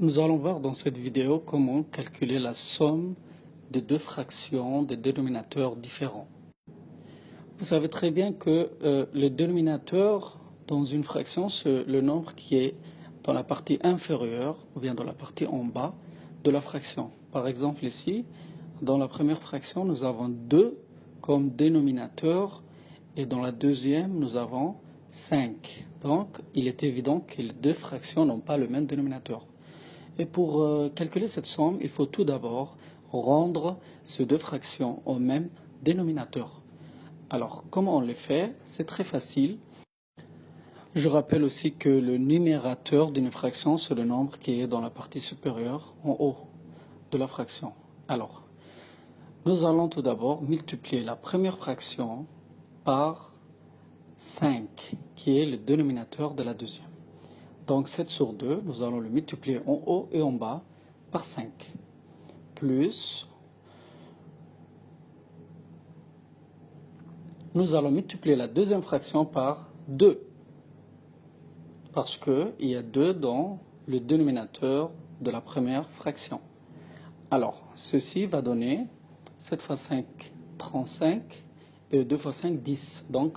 Nous allons voir dans cette vidéo comment calculer la somme de deux fractions des dénominateurs différents. Vous savez très bien que le dénominateur dans une fraction, c'est le nombre qui est dans la partie inférieure ou bien dans la partie en bas de la fraction. Par exemple ici, dans la première fraction, nous avons 2 comme dénominateur et dans la deuxième, nous avons 5. Donc, il est évident que les deux fractions n'ont pas le même dénominateur. Et pour calculer cette somme, il faut tout d'abord rendre ces deux fractions au même dénominateur. Alors, comment on le fait? C'est très facile. Je rappelle aussi que le numérateur d'une fraction, c'est le nombre qui est dans la partie supérieure, en haut de la fraction. Alors, nous allons tout d'abord multiplier la première fraction par 5, qui est le dénominateur de la deuxième. Donc 7 sur 2, nous allons le multiplier en haut et en bas par 5. Plus, nous allons multiplier la deuxième fraction par 2. Parce qu'il y a 2 dans le dénominateur de la première fraction. Alors, ceci va donner 7 fois 5, 35, et 2 fois 5, 10. Donc,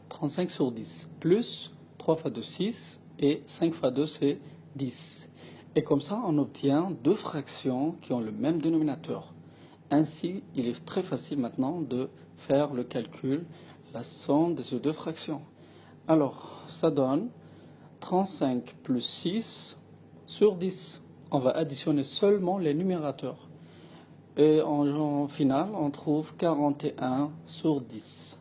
35 sur 10. Plus 3 fois 2, 6, et 5 fois 2, c'est 10. Et comme ça, on obtient deux fractions qui ont le même dénominateur. Ainsi, il est très facile maintenant de faire le calcul, la somme de ces deux fractions. Alors, ça donne 35 plus 6 sur 10. On va additionner seulement les numérateurs. Et en final, on trouve 41 sur 10.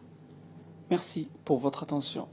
Merci pour votre attention.